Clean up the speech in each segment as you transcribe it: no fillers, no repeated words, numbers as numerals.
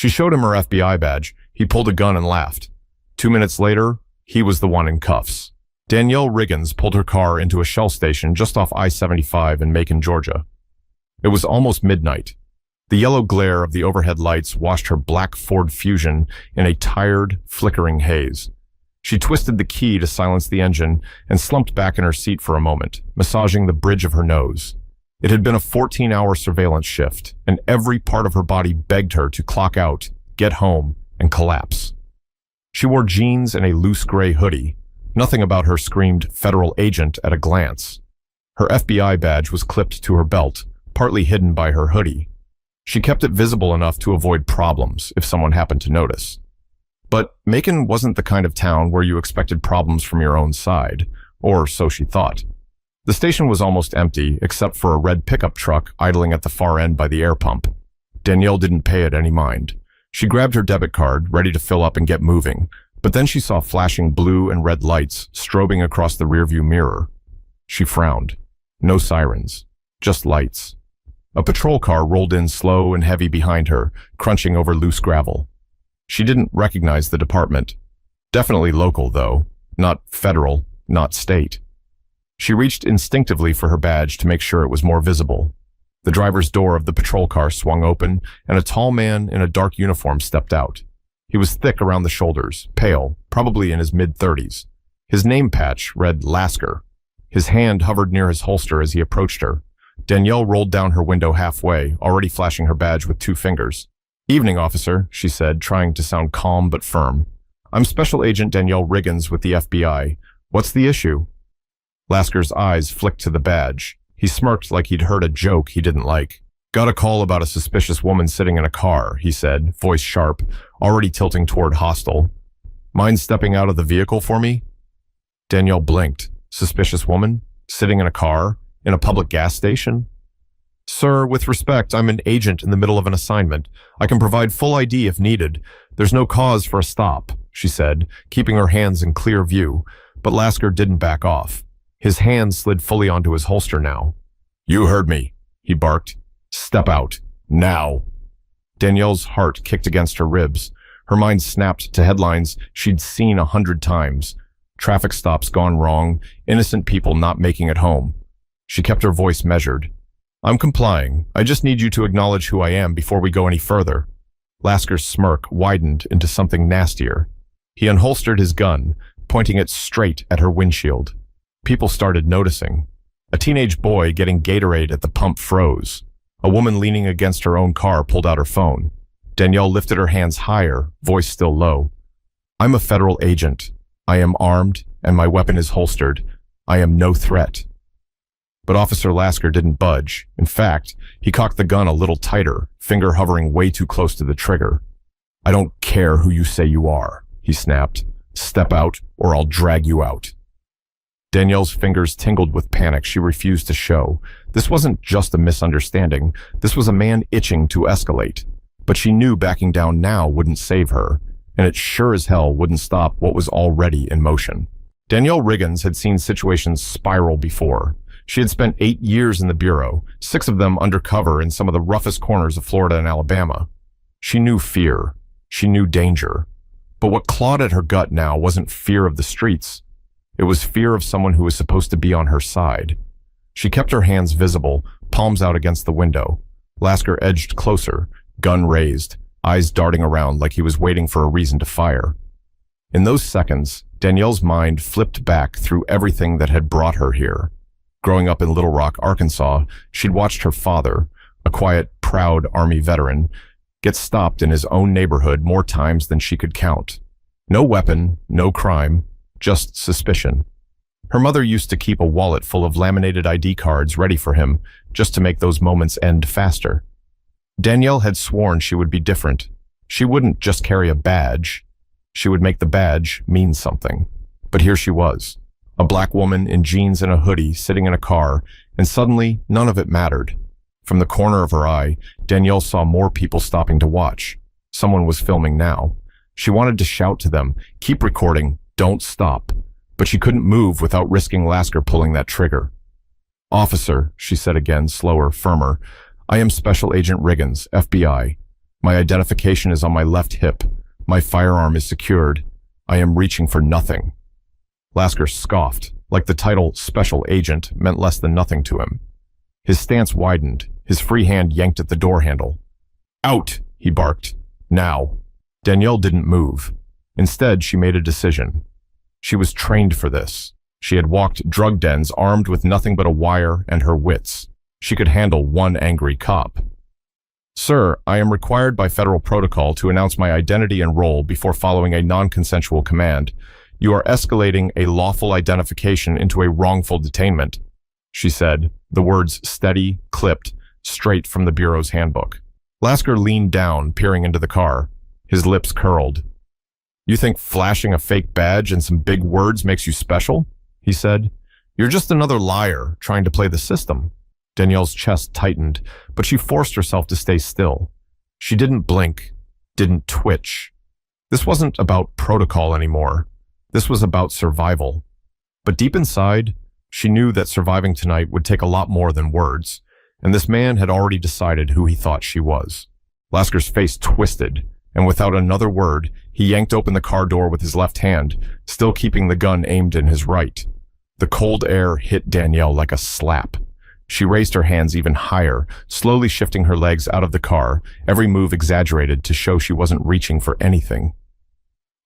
She showed him her FBI badge. He pulled a gun and laughed. 2 minutes later, he was the one in cuffs. Danielle Riggins pulled her car into a Shell station just off I-75 in Macon, Georgia. It was almost midnight. The yellow glare of the overhead lights washed her black Ford Fusion in a tired, flickering haze. She twisted the key to silence the engine and slumped back in her seat for a moment, massaging the bridge of her nose. It had been a 14-hour surveillance shift, and every part of her body begged her to clock out, get home, and collapse. She wore jeans and a loose gray hoodie. Nothing about her screamed federal agent at a glance. Her FBI badge was clipped to her belt, partly hidden by her hoodie. She kept it visible enough to avoid problems if someone happened to notice. But Macon wasn't the kind of town where you expected problems from your own side, or so she thought. The station was almost empty, except for a red pickup truck idling at the far end by the air pump. Danielle didn't pay it any mind. She grabbed her debit card, ready to fill up and get moving, but then she saw flashing blue and red lights strobing across the rearview mirror. She frowned. No sirens, just lights. A patrol car rolled in slow and heavy behind her, crunching over loose gravel. She didn't recognize the department. Definitely local, though. Not federal, not state. She reached instinctively for her badge to make sure it was more visible. The driver's door of the patrol car swung open, and a tall man in a dark uniform stepped out. He was thick around the shoulders, pale, probably in his mid-30s. His name patch read Lasker. His hand hovered near his holster as he approached her. Danielle rolled down her window halfway, already flashing her badge with 2 fingers. "Evening, officer," she said, trying to sound calm but firm. "I'm Special Agent Danielle Riggins with the FBI. What's the issue?" Lasker's eyes flicked to the badge. He smirked like he'd heard a joke he didn't like. "Got a call about a suspicious woman sitting in a car," he said, voice sharp, already tilting toward hostile. "Mind stepping out of the vehicle for me?" Danielle blinked. Suspicious woman? Sitting in a car? In a public gas station? "Sir, with respect, I'm an agent in the middle of an assignment. I can provide full ID if needed. There's no cause for a stop," she said, keeping her hands in clear view, but Lasker didn't back off. His hand slid fully onto his holster now. "You heard me," he barked. "Step out. Now." Danielle's heart kicked against her ribs. Her mind snapped to headlines she'd seen 100 times. Traffic stops gone wrong, innocent people not making it home. She kept her voice measured. "I'm complying. I just need you to acknowledge who I am before we go any further." Lasker's smirk widened into something nastier. He unholstered his gun, pointing it straight at her windshield. People started noticing. A teenage boy getting Gatorade at the pump froze. A woman leaning against her own car pulled out her phone. Danielle lifted her hands higher, voice still low. "I'm a federal agent. I am armed, and my weapon is holstered. I am no threat." But Officer Lasker didn't budge. In fact, he cocked the gun a little tighter, finger hovering way too close to the trigger. "I don't care who you say you are," he snapped. "Step out, or I'll drag you out." Danielle's fingers tingled with panic she refused to show. This wasn't just a misunderstanding. This was a man itching to escalate. But she knew backing down now wouldn't save her, and it sure as hell wouldn't stop what was already in motion. Danielle Riggins had seen situations spiral before. She had spent 8 years in the Bureau, 6 of them undercover in some of the roughest corners of Florida and Alabama. She knew fear. She knew danger. But what clawed at her gut now wasn't fear of the streets. It was fear of someone who was supposed to be on her side. She kept her hands visible, palms out against the window. Lasker edged closer, gun raised, eyes darting around like he was waiting for a reason to fire. In those seconds, Danielle's mind flipped back through everything that had brought her here. Growing up in Little Rock, Arkansas, she'd watched her father, a quiet, proud Army veteran, get stopped in his own neighborhood more times than she could count. No weapon, no crime, just suspicion. Her mother used to keep a wallet full of laminated ID cards ready for him, just to make those moments end faster. Danielle had sworn she would be different. She wouldn't just carry a badge. She would make the badge mean something. But here she was. A black woman in jeans and a hoodie sitting in a car, and suddenly none of it mattered. From the corner of her eye, Danielle saw more people stopping to watch. Someone was filming now. She wanted to shout to them, "Keep recording, don't stop." But she couldn't move without risking Lasker pulling that trigger. "Officer," she said again, slower, firmer, "I am Special Agent Riggins, FBI. My identification is on my left hip. My firearm is secured. I am reaching for nothing." Lasker scoffed, like the title Special Agent meant less than nothing to him. His stance widened, his free hand yanked at the door handle. "Out!" he barked. "Now." Danielle didn't move. Instead, she made a decision. She was trained for this. She had walked drug dens armed with nothing but a wire and her wits. She could handle one angry cop. "Sir, I am required by federal protocol to announce my identity and role before following a non-consensual command. You are escalating a lawful identification into a wrongful detainment," she said, the words steady, clipped, straight from the Bureau's handbook. Lasker leaned down, peering into the car. His lips curled. "You think flashing a fake badge and some big words makes you special?" he said. "You're just another liar trying to play the system." Danielle's chest tightened, but she forced herself to stay still. She didn't blink, didn't twitch. This wasn't about protocol anymore. This was about survival. But deep inside, she knew that surviving tonight would take a lot more than words, and this man had already decided who he thought she was. Lasker's face twisted, and without another word, he yanked open the car door with his left hand, still keeping the gun aimed in his right. The cold air hit Danielle like a slap. She raised her hands even higher, slowly shifting her legs out of the car, every move exaggerated to show she wasn't reaching for anything.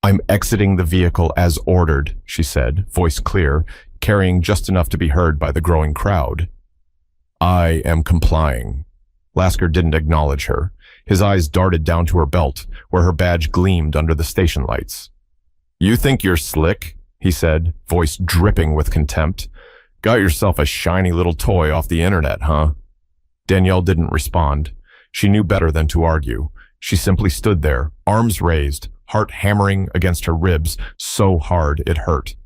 "I'm exiting the vehicle as ordered," she said, voice clear, carrying just enough to be heard by the growing crowd. "I am complying." Lasker didn't acknowledge her. His eyes darted down to her belt, where her badge gleamed under the station lights. "You think you're slick?" he said, voice dripping with contempt. "Got yourself a shiny little toy off the internet, huh?" Danielle didn't respond. She knew better than to argue. She simply stood there, arms raised, heart hammering against her ribs so hard it hurt.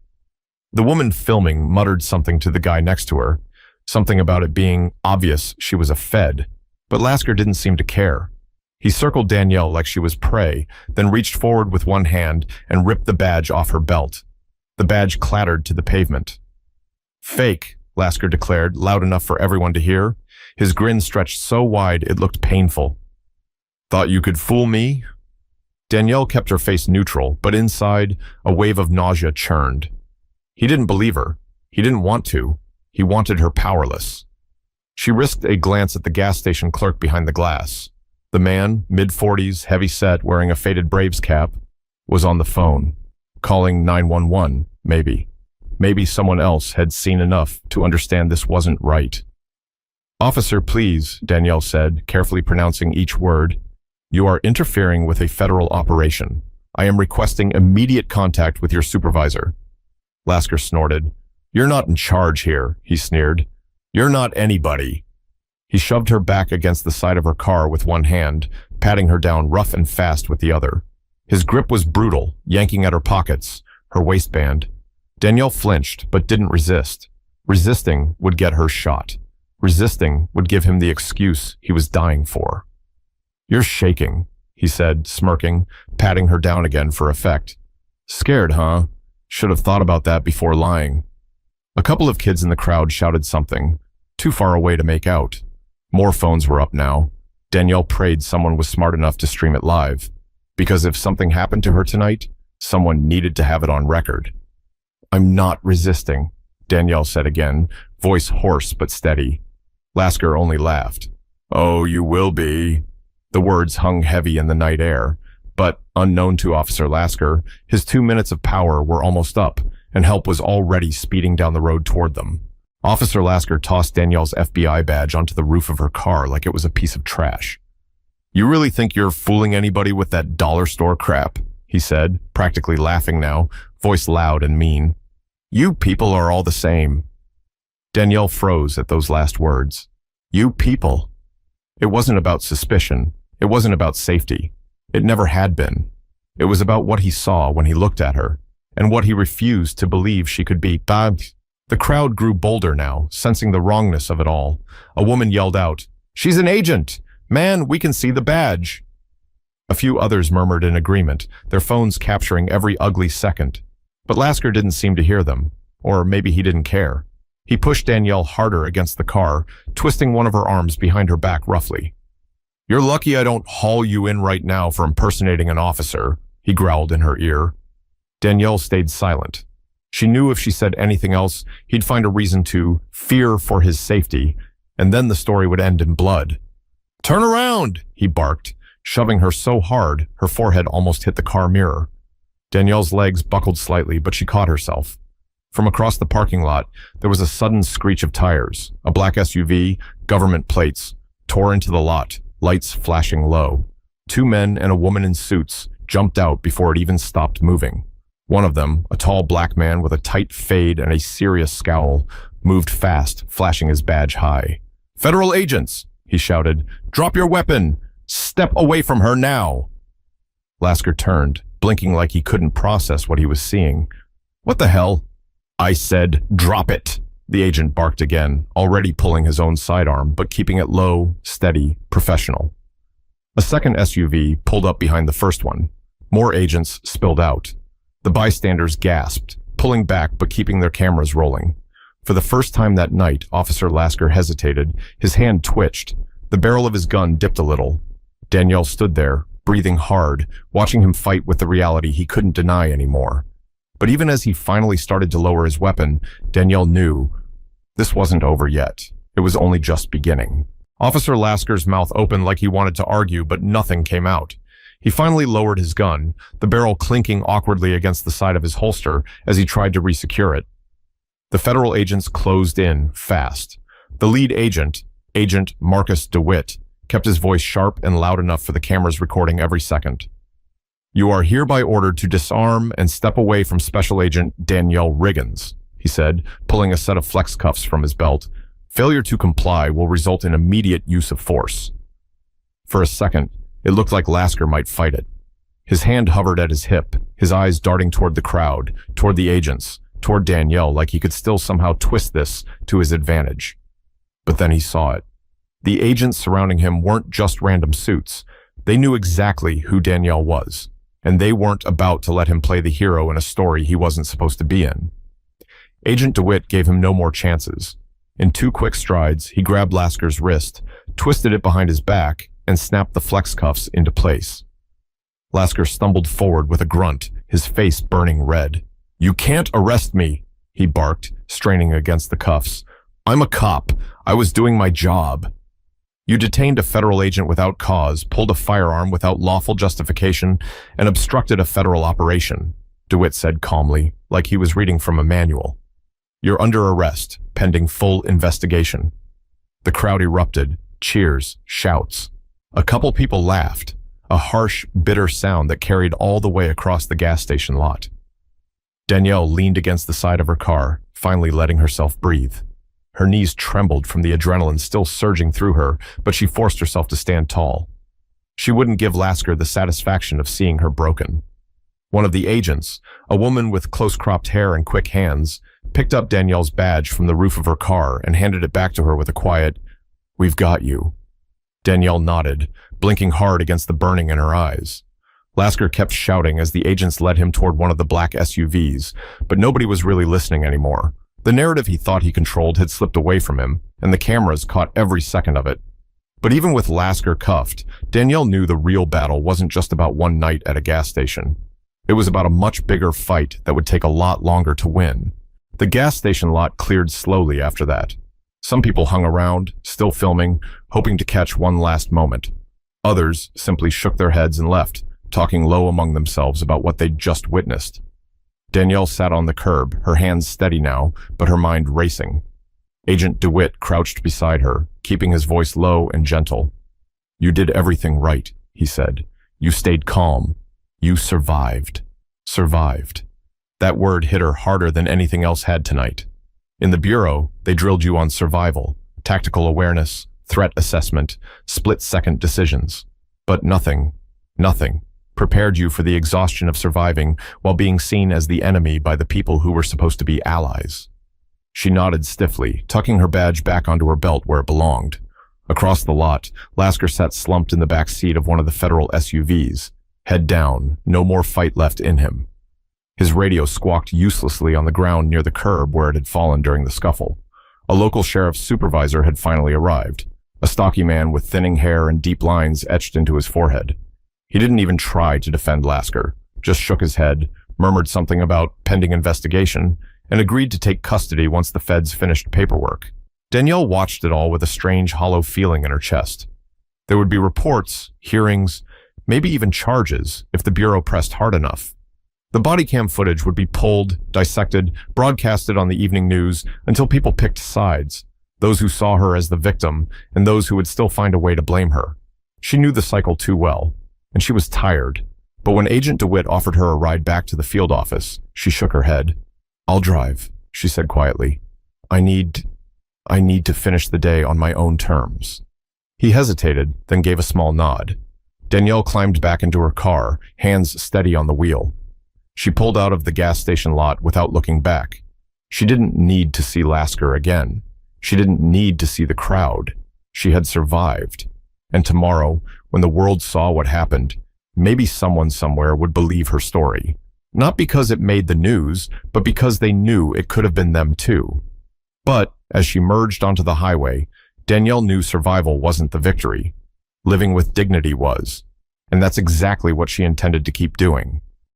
The woman filming muttered something to the guy next to her, something about it being obvious she was a Fed, but Lasker didn't seem to care. He circled Danielle like she was prey, then reached forward with one hand and ripped the badge off her belt. The badge clattered to the pavement. "Fake," Lasker declared, loud enough for everyone to hear. His grin stretched so wide it looked painful. "Thought you could fool me?" Danielle kept her face neutral, but inside, a wave of nausea churned. He didn't believe her. He didn't want to. He wanted her powerless. She risked a glance at the gas station clerk behind the glass. The man, mid-40s, heavy-set, wearing a faded Braves cap, was on the phone, calling 911, maybe. Maybe someone else had seen enough to understand this wasn't right. "Officer, please," Danielle said, carefully pronouncing each word. "You are interfering with a federal operation. I am requesting immediate contact with your supervisor." Lasker snorted. "You're not in charge here," he sneered. "You're not anybody." He shoved her back against the side of her car with one hand, patting her down rough and fast with the other. His grip was brutal, yanking at her pockets, her waistband. Danielle flinched, but didn't resist. Resisting would get her shot. Resisting would give him the excuse he was dying for. "You're shaking," he said, smirking, patting her down again for effect. "Scared, huh? Should have thought about that before lying." A couple of kids in the crowd shouted something, too far away to make out. More phones were up now. Danielle prayed someone was smart enough to stream it live, because if something happened to her tonight, someone needed to have it on record. "I'm not resisting," Danielle said again, voice hoarse but steady. Lasker only laughed. "Oh, you will be." The words hung heavy in the night air, but, unknown to Officer Lasker, his 2 minutes of power were almost up, and help was already speeding down the road toward them. Officer Lasker tossed Danielle's FBI badge onto the roof of her car like it was a piece of trash. "You really think you're fooling anybody with that dollar store crap?" he said, practically laughing now, voice loud and mean. "You people are all the same." Danielle froze at those last words. "You people." It wasn't about suspicion. It wasn't about safety. It never had been. It was about what he saw when he looked at her, and what he refused to believe she could be. The crowd grew bolder now, sensing the wrongness of it all. A woman yelled out, "She's an agent! Man, we can see the badge!" A few others murmured in agreement, their phones capturing every ugly second. But Lasker didn't seem to hear them, or maybe he didn't care. He pushed Danielle harder against the car, twisting one of her arms behind her back roughly. You're lucky I don't haul you in right now for impersonating an officer, he growled in her ear. Danielle stayed silent. She knew if she said anything else, he'd find a reason to fear for his safety, and then the story would end in blood. Turn around, he barked, shoving her so hard her forehead almost hit the car mirror. Danielle's legs buckled slightly, but she caught herself. From across the parking lot, there was a sudden screech of tires. A black SUV, government plates, tore into the lot, lights flashing low. 2 men and a woman in suits jumped out before it even stopped moving. One of them, a tall black man with a tight fade and a serious scowl, moved fast, flashing his badge high. Federal agents, he shouted. Drop your weapon! Step away from her now! Lasker turned, blinking like he couldn't process what he was seeing. What the hell? I said, drop it, the agent barked again, already pulling his own sidearm, but keeping it low, steady, professional. A second SUV pulled up behind the first one. More agents spilled out. The bystanders gasped, pulling back but keeping their cameras rolling. For the first time that night, Officer Lasker hesitated. His hand twitched. The barrel of his gun dipped a little. Danielle stood there, breathing hard, watching him fight with the reality he couldn't deny anymore. But even as he finally started to lower his weapon, Danielle knew this wasn't over yet. It was only just beginning. Officer Lasker's mouth opened like he wanted to argue, but nothing came out. He finally lowered his gun, the barrel clinking awkwardly against the side of his holster as he tried to resecure it. The federal agents closed in fast. The lead agent, Agent Marcus DeWitt, kept his voice sharp and loud enough for the cameras recording every second. You are hereby ordered to disarm and step away from Special Agent Danielle Riggins, he said, pulling a set of flex cuffs from his belt. Failure to comply will result in immediate use of force. For a second, it looked like Lasker might fight it. His hand hovered at his hip, his eyes darting toward the crowd, toward the agents, toward Danielle, like he could still somehow twist this to his advantage. But then he saw it. The agents surrounding him weren't just random suits. They knew exactly who Danielle was, and they weren't about to let him play the hero in a story he wasn't supposed to be in. Agent DeWitt gave him no more chances. In 2 quick strides, he grabbed Lasker's wrist, twisted it behind his back, and snapped the flex cuffs into place. Lasker stumbled forward with a grunt, his face burning red. You can't arrest me, he barked, straining against the cuffs. I'm a cop. I was doing my job. You detained a federal agent without cause, pulled a firearm without lawful justification, and obstructed a federal operation, DeWitt said calmly, like he was reading from a manual. You're under arrest, pending full investigation. The crowd erupted, cheers, shouts. A couple people laughed, a harsh, bitter sound that carried all the way across the gas station lot. Danielle leaned against the side of her car, finally letting herself breathe. Her knees trembled from the adrenaline still surging through her, but she forced herself to stand tall. She wouldn't give Lasker the satisfaction of seeing her broken. One of the agents, a woman with close-cropped hair and quick hands, picked up Danielle's badge from the roof of her car and handed it back to her with a quiet, "We've got you." Danielle nodded, blinking hard against the burning in her eyes. Lasker kept shouting as the agents led him toward one of the black SUVs, but nobody was really listening anymore. The narrative he thought he controlled had slipped away from him, and the cameras caught every second of it. But even with Lasker cuffed, Danielle knew the real battle wasn't just about one night at a gas station. It was about a much bigger fight that would take a lot longer to win. The gas station lot cleared slowly after that. Some people hung around, still filming, hoping to catch one last moment. Others simply shook their heads and left, talking low among themselves about what they'd just witnessed. Danielle sat on the curb, her hands steady now, but her mind racing. Agent DeWitt crouched beside her, keeping his voice low and gentle. You did everything right, he said. You stayed calm. You survived. Survived. That word hit her harder than anything else had tonight. In the bureau, they drilled you on survival, tactical awareness, threat assessment, split-second decisions. But nothing prepared you for the exhaustion of surviving while being seen as the enemy by the people who were supposed to be allies. She nodded stiffly, tucking her badge back onto her belt where it belonged. Across the lot, Lasker sat slumped in the back seat of one of the federal SUVs, head down, no more fight left in him. His radio squawked uselessly on the ground near the curb where it had fallen during the scuffle. A local sheriff's supervisor had finally arrived. a stocky man with thinning hair and deep lines etched into his forehead. He didn't even try to defend Lasker, just shook his head, murmured something about pending investigation, and agreed to take custody once the feds finished paperwork. Danielle watched it all with a strange, hollow feeling in her chest. There would be reports, hearings, maybe even charges if the Bureau pressed hard enough. The body cam footage would be pulled, dissected, broadcasted on the evening news until people picked sides, those who saw her as the victim and those who would still find a way to blame her. She knew the cycle too well, and she was tired. But when Agent DeWitt offered her a ride back to the field office, she shook her head. "I'll drive," she said quietly. I need to finish the day on my own terms." He hesitated, then gave a small nod. Danielle climbed back into her car, hands steady on the wheel. She pulled out of the gas station lot without looking back. She didn't need to see Lasker again. She didn't need to see the crowd. She had survived. And tomorrow, when the world saw what happened, maybe someone somewhere would believe her story. Not because it made the news, but because they knew it could have been them too. But as she merged onto the highway, Danielle knew survival wasn't the victory. Living with dignity was. And that's exactly what she intended to keep doing.